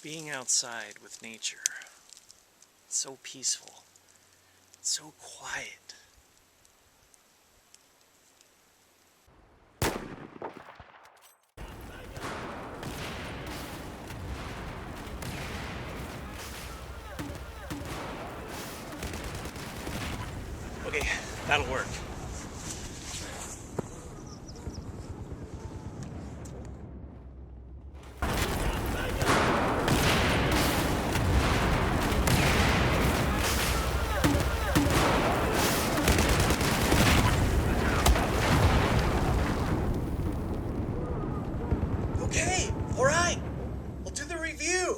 Being outside with nature, it's so peaceful, it's so quiet. Okay, that'll work. Okay, alright, we'll do the review.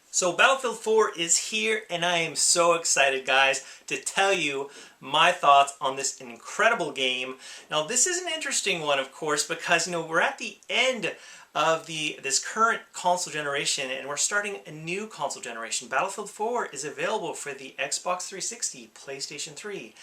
So Battlefield 4 is here, and I am so excited, guys, to tell you my thoughts on this incredible game. Now, this is an interesting one, of course, because, we're at the end of this current console generation, and we're starting a new console generation. Battlefield 4 is available for the Xbox 360, PlayStation 3,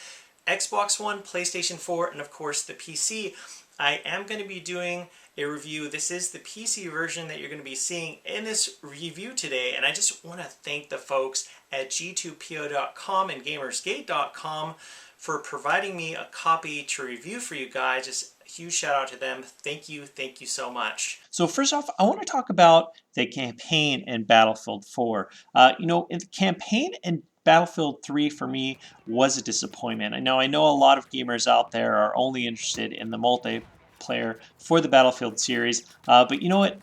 Xbox One, PlayStation 4, and of course the PC. I am going to be doing a review. This is the PC version that you're going to be seeing in this review today, and I just want to thank the folks at g2po.com and gamersgate.com for providing me a copy to review for you guys. Just a huge shout out to them. Thank you so much. So first off, I want to talk about the campaign in Battlefield 4. The campaign in Battlefield 3 for me was a disappointment. I know a lot of gamers out there are only interested in the multiplayer for the Battlefield series, but you know what?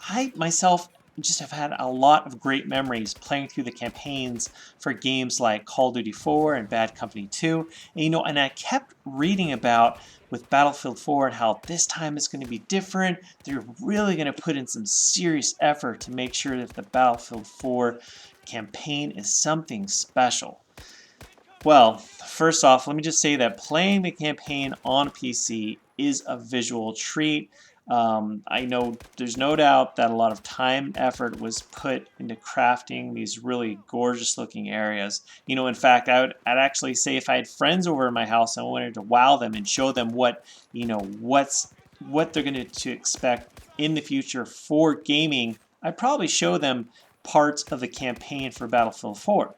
I myself just have had a lot of great memories playing through the campaigns for games like Call of Duty 4 and Bad Company 2. And I kept reading about with Battlefield 4 and how this time is going to be different. They're really going to put in some serious effort to make sure that the Battlefield 4 campaign is something special. Well, first off, let me just say that playing the campaign on PC is a visual treat. I know there's no doubt that a lot of time and effort was put into crafting these really gorgeous looking areas. In fact, I'd actually say if I had friends over in my house and I wanted to wow them and show them what they're going to expect in the future for gaming, I'd probably show them parts of the campaign for Battlefield 4.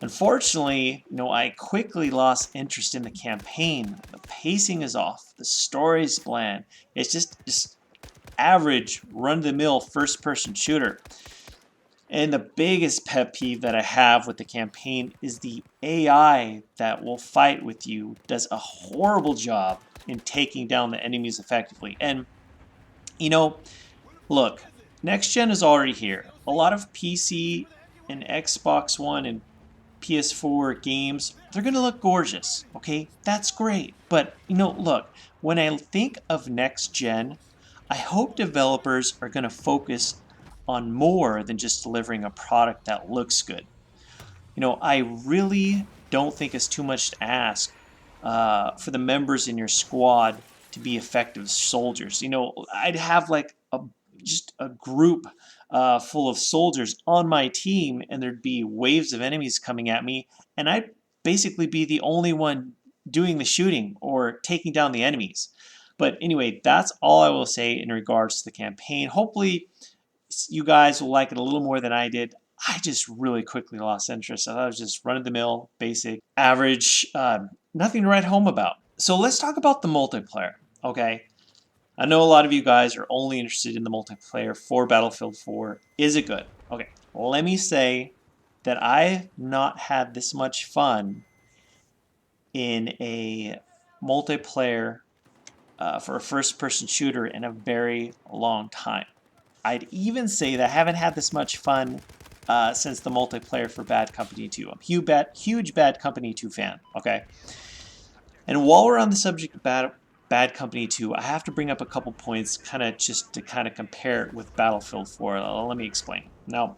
Unfortunately, I quickly lost interest in the campaign. The pacing is off. The story is bland. It's just average, run-of-the-mill first-person shooter. And the biggest pet peeve that I have with the campaign is the AI that will fight with you does a horrible job in taking down the enemies effectively. And, look, next gen is already here. A lot of PC and Xbox One and PS4 games, they're going to look gorgeous, okay? That's great. But, look, when I think of next gen, I hope developers are going to focus on more than just delivering a product that looks good. I really don't think it's too much to ask for the members in your squad to be effective soldiers. I'd have like just a group full of soldiers on my team, and there'd be waves of enemies coming at me, and I'd basically be the only one doing the shooting or taking down the enemies. But anyway, that's all I will say in regards to the campaign. Hopefully you guys will like it a little more than I did. I just really quickly lost interest. I thought it was just run-of-the-mill, basic, average, nothing to write home about. So let's talk about the multiplayer, okay? I know a lot of you guys are only interested in the multiplayer for Battlefield 4. Is it good? Okay, let me say that I've not had this much fun in a multiplayer for a first-person shooter in a very long time. I'd even say that I haven't had this much fun since the multiplayer for Bad Company 2. I'm a huge Bad Company 2 fan, okay? And while we're on the subject of Bad Company 2, I have to bring up a couple points to compare it with Battlefield 4. Let me explain. Now,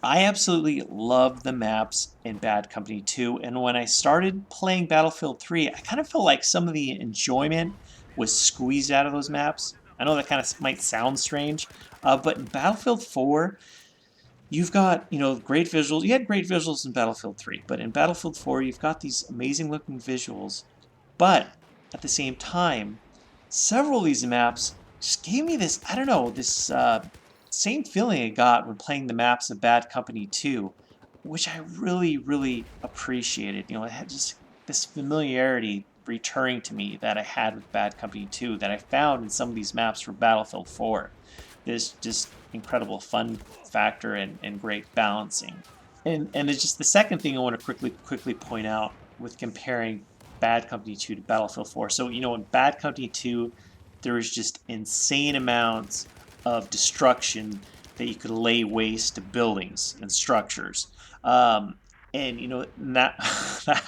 I absolutely love the maps in Bad Company 2, and when I started playing Battlefield 3, I kind of felt like some of the enjoyment was squeezed out of those maps. I know that kind of might sound strange, but in Battlefield 4, you've got, great visuals. You had great visuals in Battlefield 3, but in Battlefield 4, you've got these amazing looking visuals, but at the same time, several of these maps just gave me this, I don't know, this same feeling I got when playing the maps of Bad Company 2, which I really, really appreciated. It had just this familiarity returning to me that I had with Bad Company 2 that I found in some of these maps for Battlefield 4. There's just incredible fun factor and great balancing. And it's just the second thing I want to quickly point out with comparing Bad Company 2 to Battlefield 4. So, in Bad Company 2, there was just insane amounts of destruction that you could lay waste to buildings and structures. And that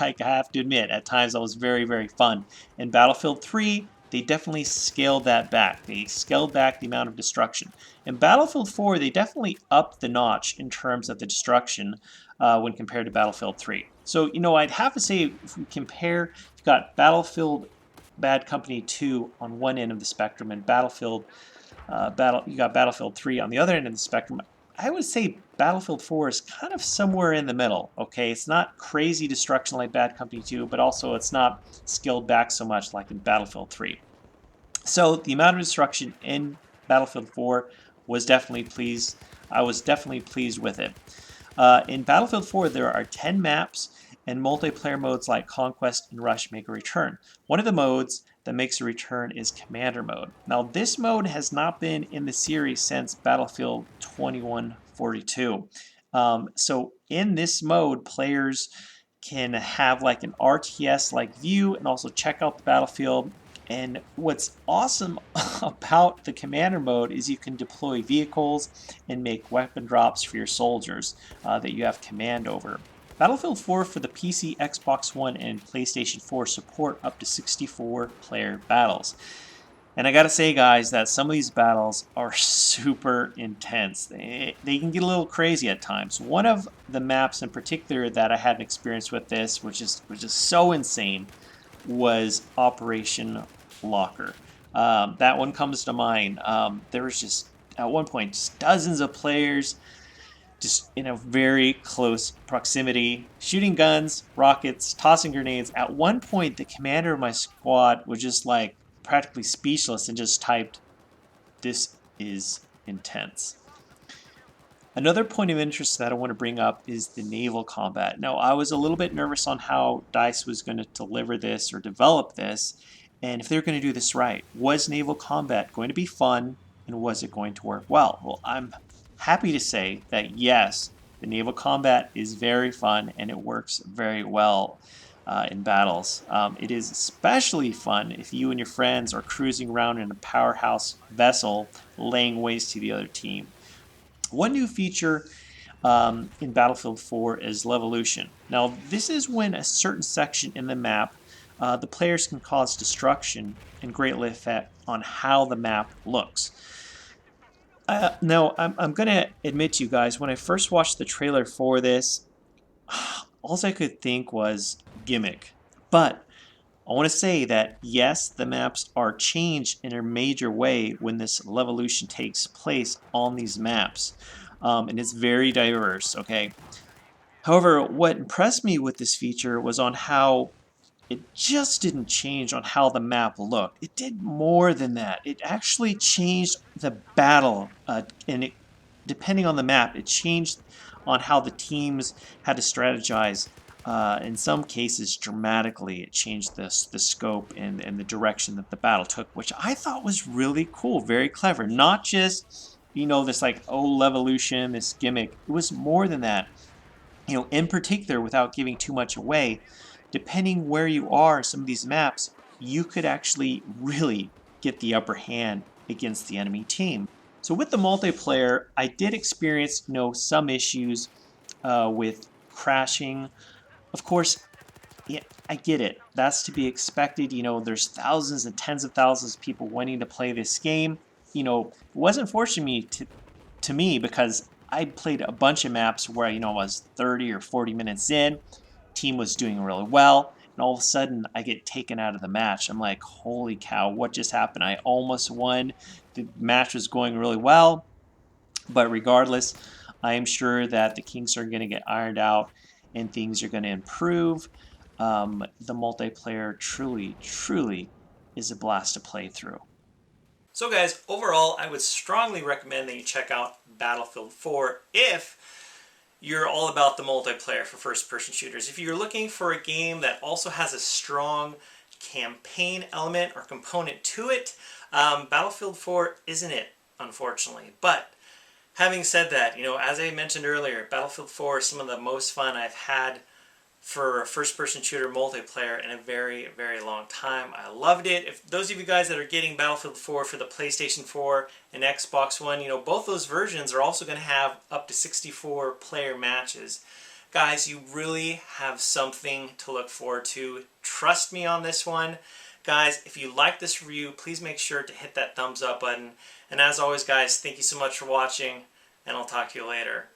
I have to admit, at times that was very, very fun. In Battlefield 3, they definitely scaled that back. They scaled back the amount of destruction. In Battlefield 4, they definitely upped the notch in terms of the destruction when compared to Battlefield 3. So, I'd have to say, if we compare, you've got Battlefield Bad Company 2 on one end of the spectrum and you got Battlefield 3 on the other end of the spectrum. I would say Battlefield 4 is kind of somewhere in the middle, okay? It's not crazy destruction like Bad Company 2, but also it's not scaled back so much like in Battlefield 3. So the amount of destruction in Battlefield 4 was definitely pleased. I was definitely pleased with it. In Battlefield 4, there are 10 maps, and multiplayer modes like Conquest and Rush make a return. One of the modes that makes a return is Commander mode. Now, this mode has not been in the series since Battlefield 2142. So in this mode, players can have like an RTS-like view and also check out the battlefield. And what's awesome about the Commander mode is you can deploy vehicles and make weapon drops for your soldiers that you have command over. Battlefield 4 for the PC, Xbox One, and PlayStation 4 support up to 64-player battles. And I gotta say, guys, that some of these battles are super intense. They can get a little crazy at times. One of the maps in particular that I had an experience with this, which is so insane, was Operation Locker. That one comes to mind. There was just, at one point, just dozens of players just in a very close proximity, shooting guns, rockets, tossing grenades. At one point, the commander of my squad was just like practically speechless and just typed, "This is intense." Another point of interest that I want to bring up is the Naval Combat. Now, I was a little bit nervous on how DICE was going to deliver this or develop this, and if they're going to do this right. Was Naval Combat going to be fun, and was it going to work well? Well, I'm happy to say that yes, the Naval Combat is very fun, and it works very well in battles. It is especially fun if you and your friends are cruising around in a powerhouse vessel laying waste to the other team. One new feature in Battlefield 4 is Levolution. Now, this is when a certain section in the map, the players can cause destruction and greatly affect on how the map looks. Now, I'm going to admit to you guys, when I first watched the trailer for this, all I could think was gimmick. But I want to say that yes, the maps are changed in a major way when this Levolution takes place on these maps. And it's very diverse, okay? However, what impressed me with this feature was on how it just didn't change on how the map looked. It did more than that. It actually changed the battle, depending on the map, it changed on how the teams had to strategize. In some cases, dramatically, it changed the scope and the direction that the battle took, which I thought was really cool, very clever. Not just, this like, Levolution, this gimmick. It was more than that. In particular, without giving too much away, depending where you are in some of these maps, you could actually really get the upper hand against the enemy team. So with the multiplayer, I did experience, some issues with crashing. Of course, yeah, I get it. That's to be expected. There's thousands and tens of thousands of people wanting to play this game. It wasn't fortunate to me because I played a bunch of maps where, I was 30 or 40 minutes in, team was doing really well, and all of a sudden I get taken out of the match. I'm like, holy cow, what just happened? I almost won. The match was going really well, but regardless, I am sure that the kinks are going to get ironed out and things are going to improve. The multiplayer truly is a blast to play through. So guys, overall, I would strongly recommend that you check out Battlefield 4 if you're all about the multiplayer for first-person shooters. If you're looking for a game that also has a strong campaign element or component to it, Battlefield 4 isn't it, unfortunately. But having said that, as I mentioned earlier, Battlefield 4 is some of the most fun I've had for a first-person shooter multiplayer in a very, very long time. I loved it. If those of you guys that are getting Battlefield 4 for the PlayStation 4 and Xbox One, both those versions are also going to have up to 64 player matches. Guys, you really have something to look forward to. Trust me on this one. Guys, if you like this review, please make sure to hit that thumbs up button. And as always, guys, thank you so much for watching, and I'll talk to you later.